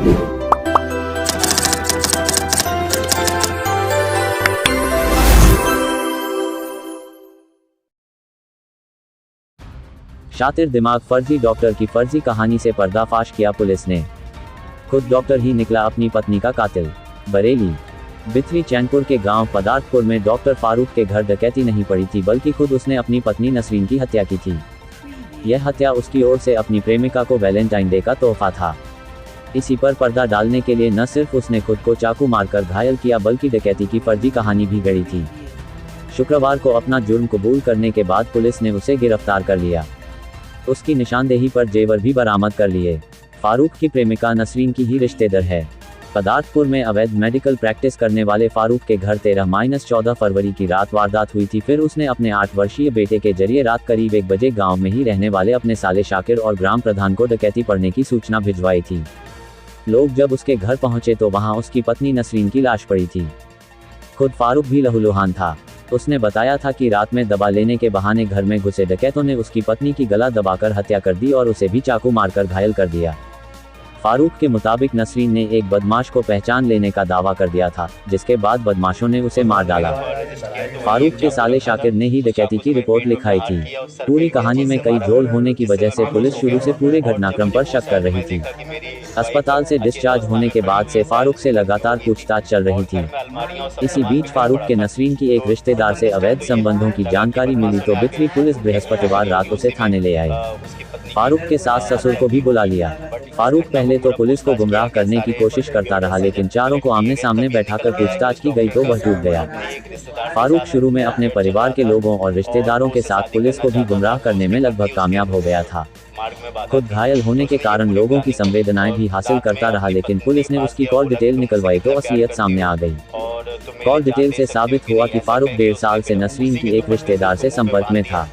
शातिर दिमाग फर्जी डॉक्टर की फर्जी कहानी से पर्दाफाश किया पुलिस ने। खुद डॉक्टर ही निकला अपनी पत्नी का कातिल। बरेली बिथरी चैनपुर के गांव पदार्थपुर में डॉक्टर फारूक के घर डकैती नहीं पड़ी थी, बल्कि खुद उसने अपनी पत्नी नसरीन की हत्या की थी। यह हत्या उसकी ओर से अपनी प्रेमिका को वैलेंटाइन डे का तोहफा था। इसी पर पर्दा डालने के लिए न सिर्फ उसने खुद को चाकू मारकर घायल किया, बल्कि डकैती की फर्जी कहानी भी गढ़ी थी। शुक्रवार को अपना जुर्म कबूल करने के बाद पुलिस ने उसे गिरफ्तार कर लिया। उसकी निशानदेही पर जेवर भी बरामद कर लिए। फारूक की प्रेमिका नसरीन की ही रिश्तेदार है। पदार्थपुर में अवैध मेडिकल प्रैक्टिस करने वाले फारूक के घर 13-14 फरवरी की रात वारदात हुई थी। फिर उसने अपने 8 वर्षीय बेटे के जरिए रात करीब 1 बजे गांव में ही रहने वाले अपने साले शाकिर और ग्राम प्रधान को डकैती पड़ने की सूचना भिजवाई थी। लोग जब उसके घर पहुंचे तो वहां उसकी पत्नी नसरीन की लाश पड़ी थी। खुद फारूक भी लहूलुहान था। उसने बताया था कि रात में दबा लेने के बहाने घर में घुसे डकैतों ने उसकी पत्नी की गला दबाकर हत्या कर दी और उसे भी चाकू मारकर घायल कर दिया। फारूक के मुताबिक नसरीन ने एक बदमाश को पहचान लेने का दावा कर दिया था, जिसके बाद बदमाशों ने उसे मार डाला। फारूक के साले शाकिर ने ही डकैती की रिपोर्ट लिखाई थी। पूरी कहानी में कई जोड़ होने की वजह से पुलिस शुरू से पूरे घटनाक्रम पर शक कर रही थी। अस्पताल से डिस्चार्ज होने के बाद से फारूक से लगातार पूछताछ चल रही थी। इसी बीच फारूक के नसरीन की एक रिश्तेदार से अवैध संबंधों की जानकारी मिली तो बिथरी पुलिस बृहस्पतिवार रात उसे थाने ले आई। फारूक के सास ससुर को भी बुला लिया। फारूक पहले तो पुलिस को गुमराह करने की कोशिश करता रहा, लेकिन चारों को आमने सामने बैठाकर पूछताछ की गई तो वह टूट गया। फारूक शुरू में अपने परिवार के लोगों और रिश्तेदारों के साथ पुलिस को भी गुमराह करने में लगभग कामयाब हो गया था। खुद घायल होने के कारण लोगों की संवेदनाएं भी हासिल करता रहा, लेकिन पुलिस ने उसकी कॉल डिटेल निकलवाई तो असलियत सामने आ गई। कॉल डिटेल से साबित हुआ कि फारूक 1.5 साल से नसरीन की एक रिश्तेदार से संपर्क में था।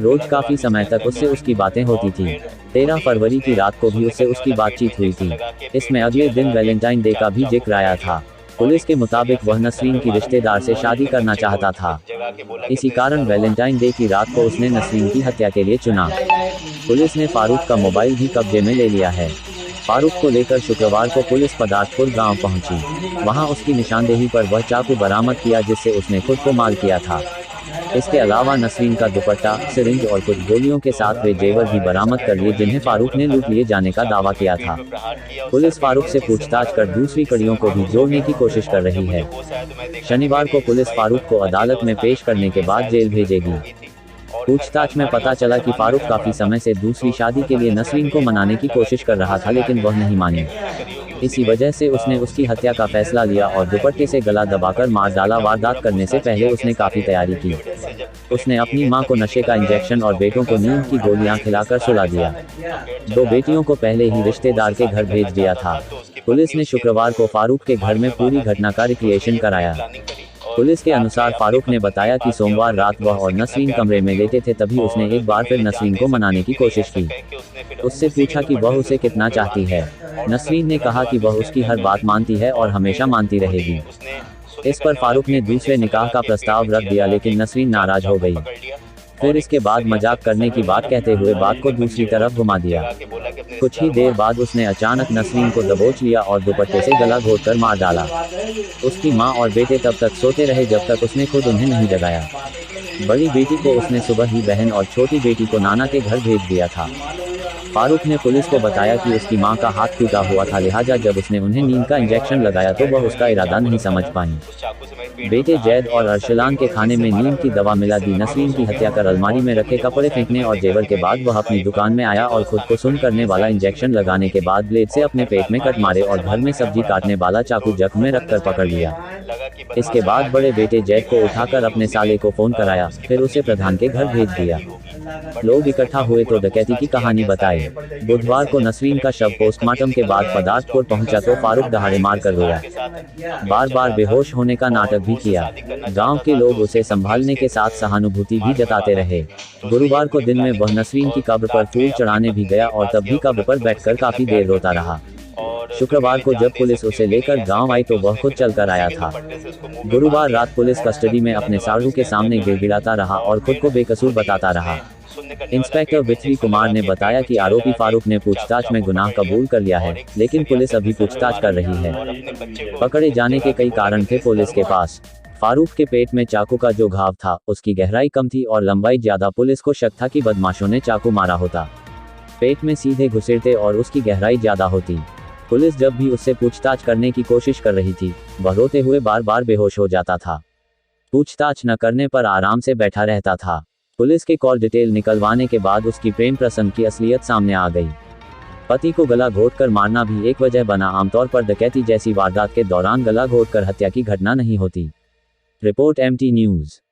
रोज काफी समय तक उससे उसकी बातें होती थी। 13 फरवरी की रात को भी उससे उसकी बातचीत हुई थी। इसमें अगले दिन वैलेंटाइन डे का भी जिक्र आया था। पुलिस के मुताबिक वह नसरीन की रिश्तेदार से शादी करना चाहता था। इसी कारण वैलेंटाइन डे की रात को उसने नसरीन की हत्या के लिए चुना। पुलिस ने फारूक का मोबाइल भी कब्जे में ले लिया है। फारूक को लेकर शुक्रवार को पुलिस पदार्थपुर गांव पहुंची। वहां उसकी निशानदेही पर वह चाकू बरामद किया जिससे उसने खुद को मार किया था। इसके अलावा नसरीन का दुपट्टा, सिरिंज और कुछ गोलियों के साथ वे जेवर भी बरामद कर लिए जिन्हें फारूक ने लूट लिए जाने का दावा किया था। पुलिस फारूक से पूछताछ कर दूसरी कड़ियों को भी जोड़ने की कोशिश कर रही है। शनिवार को पुलिस फारूक को अदालत में पेश करने के बाद जेल भेजेगी। पूछताछ में पता चला कि फारूक काफी समय से दूसरी शादी के लिए नसरीन को मनाने की कोशिश कर रहा था, लेकिन वह नहीं मानी। इसी वजह से उसने उसकी हत्या का फैसला लिया और दुपट्टे से गला दबाकर मार डाला। वारदात करने से पहले उसने काफी तैयारी की। उसने अपनी मां को नशे का इंजेक्शन और बेटों को नींद की गोलियां खिलाकर सुला दिया। 2 बेटियों को पहले ही रिश्तेदार के घर भेज दिया था। पुलिस ने शुक्रवार को फारूक के घर में पूरी घटना का रिक्रिएशन कराया। पुलिस के अनुसार फारूक ने बताया कि सोमवार रात वह और नसरीन कमरे में लेटे थे, तभी उसने एक बार फिर नसरीन को मनाने की कोशिश की। उससे पूछा कि वह उसे कितना चाहती है। नसरीन ने कहा कि वह उसकी हर बात मानती है और हमेशा मानती रहेगी। इस पर फारूक ने दूसरे निकाह का प्रस्ताव रख दिया, लेकिन नसरीन नाराज हो गई। फिर इसके बाद मजाक करने की बात कहते हुए बात को दूसरी तरफ घुमा दिया। कुछ ही देर बाद उसने अचानक नसरीन को दबोच लिया और दुपट्टे से गला घोंटकर मार डाला। उसकी मां और बेटे तब तक सोते रहे जब तक उसने खुद उन्हें नहीं जगाया। बड़ी बेटी को उसने सुबह ही बहन और छोटी बेटी को नाना के घर भेज दिया था। फारूक ने पुलिस को बताया कि उसकी मां का हाथ टूटा हुआ था, लिहाजा जब उसने उन्हें नींद का इंजेक्शन लगाया तो वह उसका इरादा नहीं समझ पाई। बेटे जैद और अरशलान के खाने में नींद की दवा मिला दी। नसरीन की हत्या कर अलमारी में रखे कपड़े फेंकने और जेवर के बाद वह अपनी दुकान में आया और खुद को सुन करने वाला इंजेक्शन लगाने के बाद ब्लेड से अपने पेट में कट मारे और घर में सब्जी काटने वाला चाकू जख्म में रखकर पकड़ लिया। इसके बाद बड़े बेटे जैद को उठाकर अपने साले को फोन कराया, फिर उसे प्रधान के घर भेज दिया। लोग इकट्ठा हुए तो डकैती की कहानी बताई। बुधवार को नसरीन का शव पोस्टमार्टम के बाद पदार्थपुर पहुंचा तो फारूक दहाड़े मार कर रोया। बार बार बेहोश होने का नाटक भी किया। गांव के लोग उसे संभालने के साथ सहानुभूति भी जताते रहे। गुरुवार को दिन में वह नसरीन की कब्र पर फूल चढ़ाने भी गया और तब भी कब्र पर बैठकर काफी देर रोता रहा। शुक्रवार को जब पुलिस उसे लेकर गांव आई तो वह खुद चलकर आया था। गुरुवार रात पुलिस कस्टडी में अपने साड़ू के सामने गिड़गिड़ाता रहा और खुद को बेकसूर बताता रहा। इंस्पेक्टर विथवी कुमार ने बताया कि आरोपी फारूक ने पूछताछ में गुनाह कबूल कर लिया है, लेकिन पुलिस अभी पूछताछ कर रही है। पकड़े जाने के कई कारण थे पुलिस के पास। फारूक के पेट में चाकू का जो घाव था, उसकी गहराई कम थी और लंबाई ज्यादा। पुलिस को शक था कि बदमाशों ने चाकू मारा होता। पेट में सीधे घुसेड़ते और उसकी गहराई ज्यादा होती। पुलिस जब भी उससे पूछताछ करने की कोशिश कर रही थी, वह रोते हुए बार बार बेहोश हो जाता था। पूछताछ न करने पर आराम से बैठा रहता था। पुलिस के कॉल डिटेल निकलवाने के बाद उसकी प्रेम प्रसंग की असलियत सामने आ गई। पति को गला घोंटकर मारना भी एक वजह बना। आमतौर पर डकैती जैसी वारदात के दौरान गला घोंटकर हत्या की घटना नहीं होती। Report MT news.